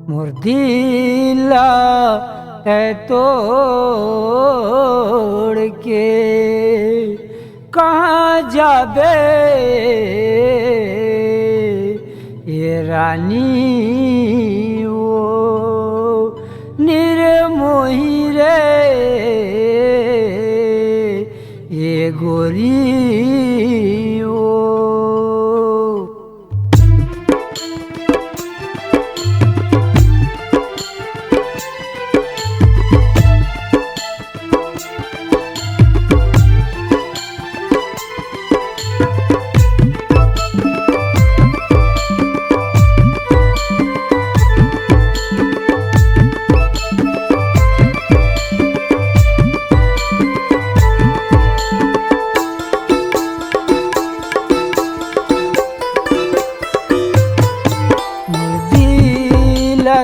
मोर दिला है तोड़ के कहाँ जाबे ये रानी वो निर्मोही रे ये गोरी वो।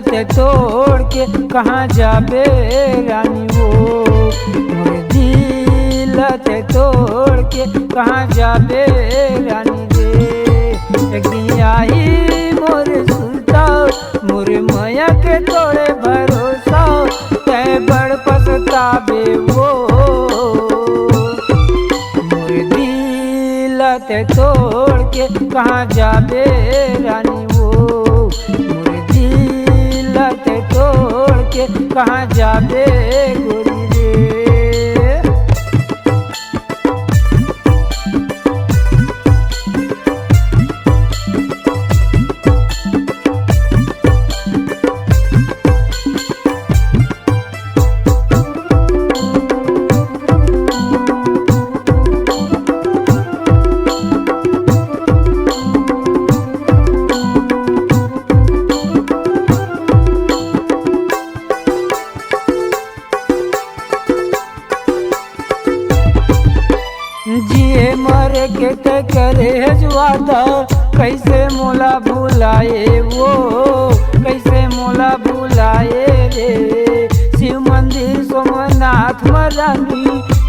ते तोड़ के कहाँ जाबे रानी वो मोर दिल ते तोड़ के कहाँ जाबे रानी रे। एक दिन आई मोर सुनता मोर माया के तोड़े भरोसा तै बड़ पछताबे वो मोर दिल ते तोड़ के कहाँ जाबे रानी वो ते तोड़ के कहाँ जाबे गोरी रे। जिए मरे के ते करे जुआता कैसे मोला भुलाए वो कैसे मोला भुलाए रे। शिव मंदिर सोमनाथ मरानी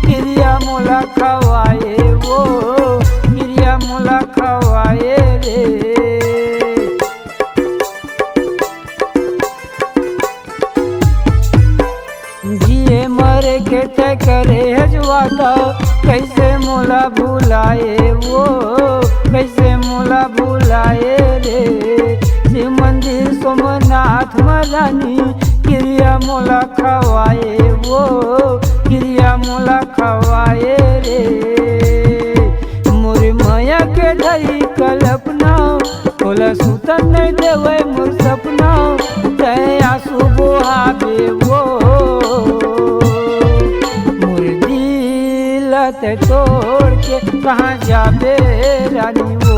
क्रिया मोला खवाए वो क्रिया मोला खवाए रे। जिए मरे के ते करे जुआता कैसे मोला भुलाए वो कैसे मोला भुलाए रे। शिव मंदिर सोमनाथ मरानी क्रिया मोला खवाए वो क्रिया मोला खवाए रे। मोर माया के धरी कल्पना बोला सुतन नहीं देवे मोर सपना तै आंसू बहावे वो ते तोड़ के कहाँ जाबे रानी वो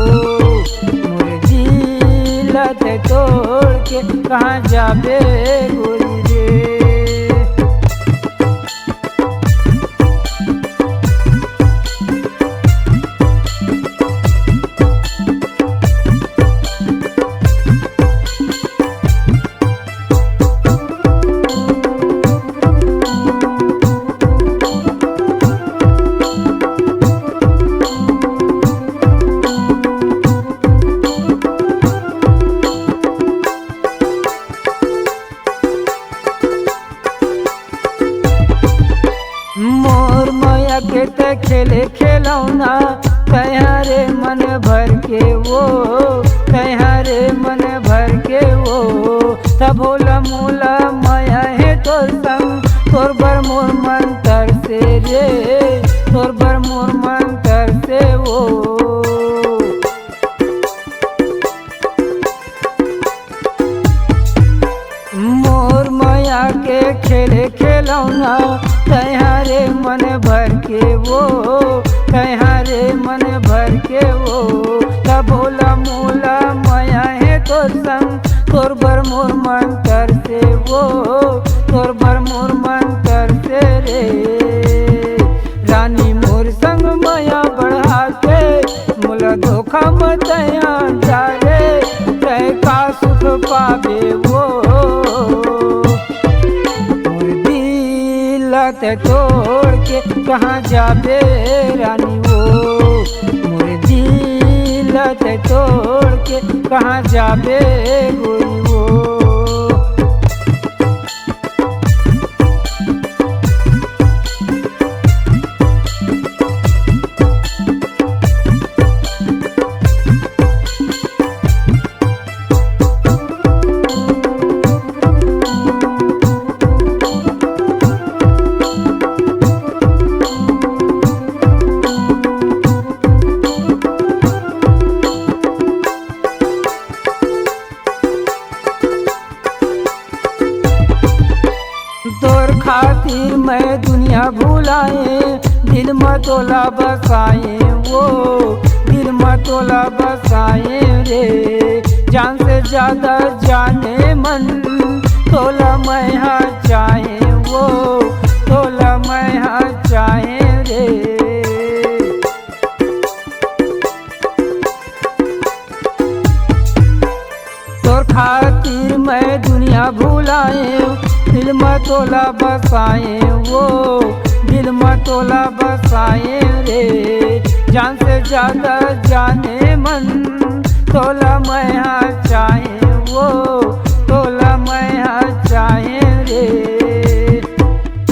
मोर दिल ते तोड़ के कहाँ जाबे गोरी रे। मोर माया के ते खेले खेलौना कहाँ रे मन भर के वो कहाँ रे मन भर के वो तब होला मोला माया है तोर संग तोर बर मोर मन तर से रे तोर बर मोर मन तर से वो। मोर माया के खेले खेलौना कहाँ रे मन भर के वो कहाँ रे मन भर के वो तब भोला मोला माया है तोर संग तोर बर मोर मन कर से वो तोर बर मोर मन कर से रे। रानी मोर संग माया बढ़ा के मोला धोखा मत जा रे तै का सुख पावे वो ते तोड़ के कहाँ जाबे रानी वो मोर दिल ते तोड़ के कहाँ जाबे गोरी वो। खातिर मैं दुनिया भुलाए, दिल में तोला बसाए वो, दिल में तोला बसाए रे। जान से ज्यादा जाने मन, तोला मैं हाँ चाहे वो, तोला मैं हाँ चाहे रे। तोर खातिर मैं दुनिया भुलाए, दिल में तोला बसाए वो, दिल में तोला बसाए रे। जान से ज्यादा जाने मन, तोला मैं हाँ चाहे वो, तोला मैं हाँ चाहे रे।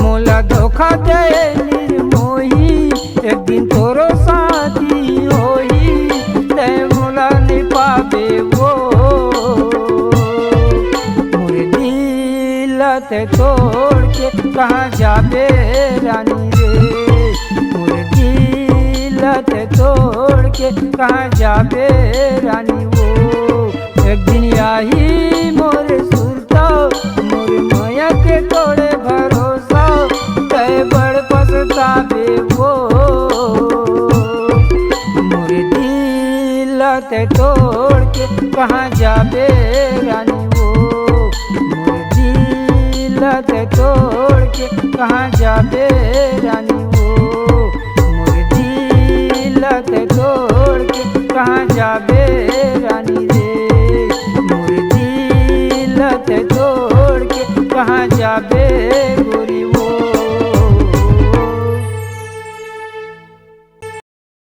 मोला धोखा दे निर्मोही, एक दिन तोरो साथी होई, ते मोला नहीं पावे वो। ते तोड़ के कहाँ जाबे रानी रे, मोर दिल ते तोड़ के कहाँ जाबे रानी वो। एक दिन यही मोर सुरता, मोर माया के तोड़े भरोसा, ते बड़ पछतावे वो। मोर दिल ते तोड़ के कहाँ जाबे रानी वो, ते तोड़ के कहाँ जाबे रानी वो। मोर दिल ते तोड़ के कहाँ जाबे रानी रे, मोर दिल ते तोड़ के कहाँ जाबे।